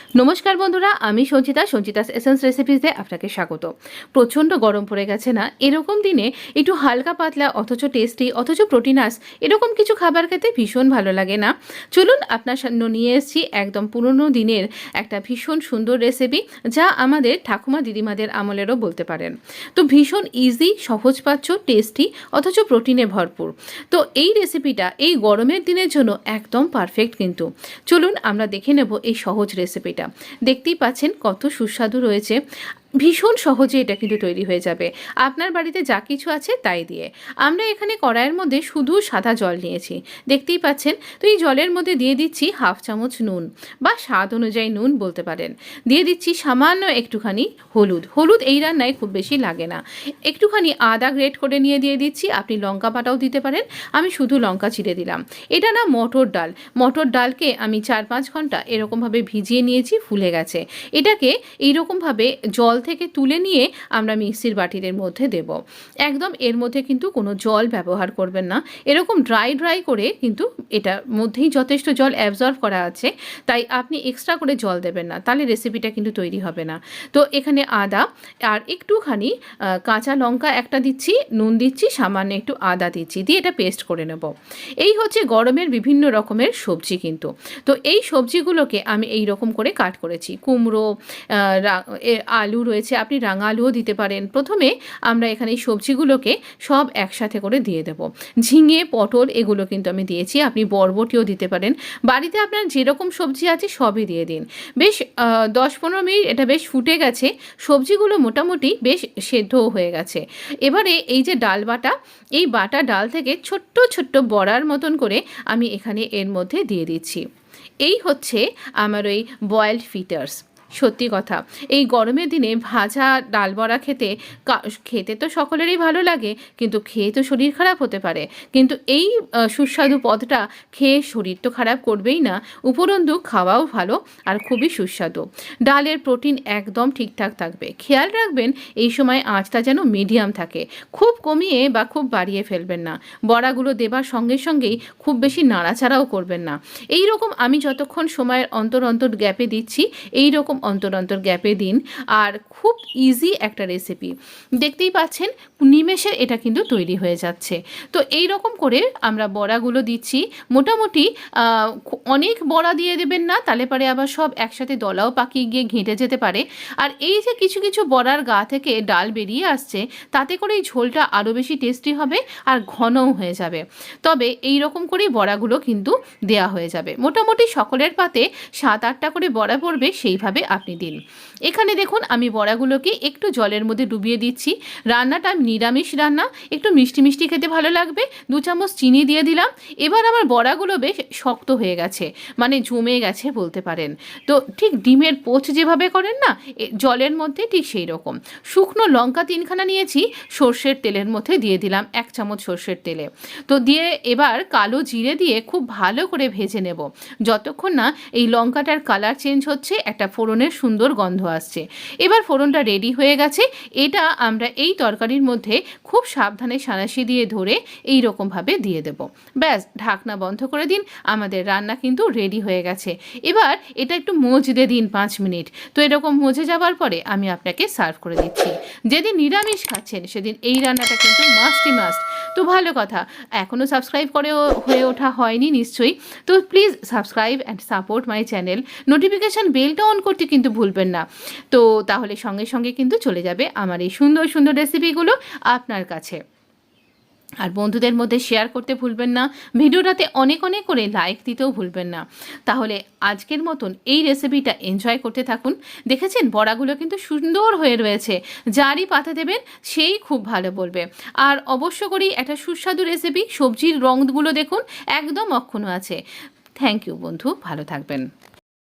নমস্কার বন্ধুরা, আমি সঞ্চিতাস এসেন্স রেসিপিসে আপনাকে স্বাগত। প্রচণ্ড গরম পড়ে গেছে না? এরকম দিনে একটু হালকা পাতলা অথচ টেস্টি অথচ প্রোটিনাস এরকম কিছু খাবার খেতে ভীষণ ভালো লাগে না? চলুন আপনার সামনে নিয়ে এসেছি একদম পুরনো দিনের একটা ভীষণ সুন্দর রেসিপি, যা আমাদের ঠাকুমা দিদিমাদের আমলেরও বলতে পারেন। তো ভীষণ ইজি, সহজপাচ্য, টেস্টি অথচ প্রোটিনে ভরপুর। তো এই রেসিপিটা এই গরমের দিনের জন্য একদম পারফেক্ট। কিন্তু চলুন আমরা দেখে নেব এই সহজ রেসিপিটা। দেখতেই পাচ্ছেন কত সুস্বাদু রয়েছে। ভীষণ সহজে এটা কিন্তু তৈরি হয়ে যাবে আপনার বাড়িতে যা কিছু আছে তাই দিয়ে। আমরা এখানে কড়াইয়ের মধ্যে শুধু সাদা জল নিয়েছি, দেখতেই পাচ্ছেন। তো এই জলের মধ্যে দিয়ে দিচ্ছি হাফ চামচ নুন, বা স্বাদ অনুযায়ী নুন বলতে পারেন। দিয়ে দিচ্ছি সামান্য একটুখানি হলুদ এই রান্নায় খুব বেশি লাগে না। একটুখানি আদা গ্রেট করে নিয়ে দিয়ে দিচ্ছি, আপনি লঙ্কা বাটাও দিতে পারেন, আমি শুধু লঙ্কা চিড়ে দিলাম। এটা না মটর ডালকে আমি 4-5 ঘন্টা এরকমভাবে ভিজিয়ে নিয়েছি, ফুলে গেছে। এটাকে এইরকমভাবে জল থেকে তুলে নিয়ে আমরা মিক্সির বাটির মধ্যে দেব। একদম এর মধ্যে কিন্তু কোনো জল ব্যবহার করবেন না, এরকম ড্রাই করে, কিন্তু এটার মধ্যেই যথেষ্ট জল অ্যাবজর্ব করা আছে, তাই আপনি এক্সট্রা করে জল দেবেন না, তাহলে রেসিপিটা কিন্তু তৈরি হবে না। তো এখানে আদা আর একটুখানি কাঁচা লঙ্কা একটা দিচ্ছি, নুন দিচ্ছি, সামান্য একটু আদা দিচ্ছি, দিয়ে এটা পেস্ট করে নেব। এই হচ্ছে গরমের বিভিন্ন রকমের সবজি কিন্তু। তো এই সবজিগুলোকে আমি এই রকম করে কাট করেছি। কুমড়ো, আলু রয়েছে, আপনি রাঙা আলুও দিতে পারেন। প্রথমে আমরা এখানে এই সবজিগুলোকে সব একসাথে করে দিয়ে দেব। ঝিঙে, পটল এগুলো কিন্তু আমি দিয়েছি, আপনি বরবটিও দিতে পারেন। বাড়িতে আপনার যেরকম সবজি আছে সবই দিয়ে দিন। বেশ 10-15 মিনিট এটা বেশ ফুটে গেছে, সবজিগুলো মোটামুটি বেশ সেদ্ধও হয়ে গেছে। এবারে এই যে ডাল বাটা, এই বাটা ডাল থেকে ছোট্ট ছোট্ট বড়ার মতন করে আমি এখানে এর মধ্যে দিয়ে দিচ্ছি। এই হচ্ছে আমার ওই বয়েলড ফ্রিটার্স। সত্যি কথা, এই গরমের দিনে ভাজা ডাল বড়া খেতে তো সকলেরই ভালো লাগে, কিন্তু খেয়ে তো শরীর খারাপ হতে পারে। কিন্তু এই সুস্বাদু পদটা খেয়ে শরীর তো খারাপ করবেই না, উপরন্তু খাওয়াও ভালো আর খুবই সুস্বাদু। ডালের প্রোটিন একদম ঠিকঠাক থাকবে। খেয়াল রাখবেন এই সময় আঁচটা যেন মিডিয়াম থাকে, খুব কমিয়ে বা খুব বাড়িয়ে ফেলবেন না। বড়াগুলো দেবার সঙ্গে সঙ্গেই খুব বেশি নাড়াচাড়াও করবেন না। এই রকম আমি যতক্ষণ সময়ের অন্তর গ্যাপে দিচ্ছি, এই রকম অন্তর গ্যাপে দিন। আর খুব ইজি একটা রেসিপি, দেখতেই পাচ্ছেন নিমেষে এটা কিন্তু তৈরি হয়ে যাচ্ছে। তো এই রকম করে আমরা বড়াগুলো দিচ্ছি। মোটামুটি অনেক বড়া দিয়ে দেবেন না, তাহলে পরে আবার সব একসাথে দলাও পাকিয়ে গিয়ে ঘেঁটে যেতে পারে। আর এই যে কিছু কিছু বড়ার গা থেকে ডাল বেরিয়ে আসছে, তাতে করে এই ঝোলটা আরও বেশি টেস্টি হবে আর ঘনও হয়ে যাবে। তবে এই রকম করেই বড়াগুলো কিন্তু দেয়া হয়ে যাবে। মোটামুটি সকলের পাতে 7-8টা করে বড়া পড়বে, সেইভাবে আপনি দিন। এখানে দেখুন আমি বড়াগুলোকে একটু জলের মধ্যে ডুবিয়ে দিচ্ছি। রান্নাটা নিরামিষ রান্না, একটু মিষ্টি মিষ্টি খেতে ভালো লাগবে। 2 চামচ চিনি দিয়ে দিলাম। এবার আমার বড়াগুলো বেশ শক্ত হয়ে গেছে, মানে জমে গেছে বলতে পারেন। তো ঠিক ডিমের পোচ যেভাবে করেন না জলের মধ্যে, ঠিক সেই রকম। শুকনো লঙ্কা 3খানা নিয়েছি, সর্ষের তেলের মধ্যে দিয়ে দিলাম 1 চামচ সর্ষের তেলে। তো দিয়ে এবার কালো জিরে দিয়ে খুব ভালো করে ভেজে নেব, যতক্ষণ না এই লঙ্কাটার কালার চেঞ্জ হচ্ছে, একটা ফোড়নের সুন্দর গন্ধ আসছে। এবার ফোড়নটা রেডি হয়ে গেছে। এটা আমরা এই তরকারির মধ্যে খুব সাবধানে সানাসি দিয়ে ধরে এই রকমভাবে দিয়ে দেব। ব্যাস, ঢাকনা বন্ধ করে দিন, আমাদের রান্না কিন্তু রেডি হয়ে গেছে। এবার এটা একটু মজতে দিন 5 মিনিট। তো এরকম মজে যাবার পরে আমি আপনাকে সার্ভ করে দিচ্ছি। যেদিন নিরামিষ খাচ্ছেন সেদিন এই রান্নাটা কিন্তু মাস্টই মাস্ট। তো ভালো কথা, এখনও সাবস্ক্রাইব করে হয়ে ওঠা হয়নি নিশ্চয়ই, তো please subscribe and support my channel. Notification বেলটা অন করতে কিন্তু ভুলবেন না। তো তাহলে সঙ্গে সঙ্গে কিন্তু চলে যাবে আমার এই সুন্দর সুন্দর রেসিপিগুলো আপনার কাছে। আর বন্ধুদের মধ্যে শেয়ার করতে ভুলবেন না, ভিডিওটাতে অনেক করে লাইক দিতেও ভুলবেন না। তাহলে আজকের মতন এই রেসিপিটা এনজয় করতে থাকুন। দেখেছেন বড়াগুলো কিন্তু সুন্দর হয়ে রয়েছে, যারই পাতে দেবেন সেই খুব ভালো বলবে। আর অবশ্য করেই একটা সুস্বাদু রেসিপি, সবজির রঙগুলো দেখুন একদম অক্ষুণ্ণ আছে। থ্যাংক ইউ বন্ধু, ভালো থাকবেন।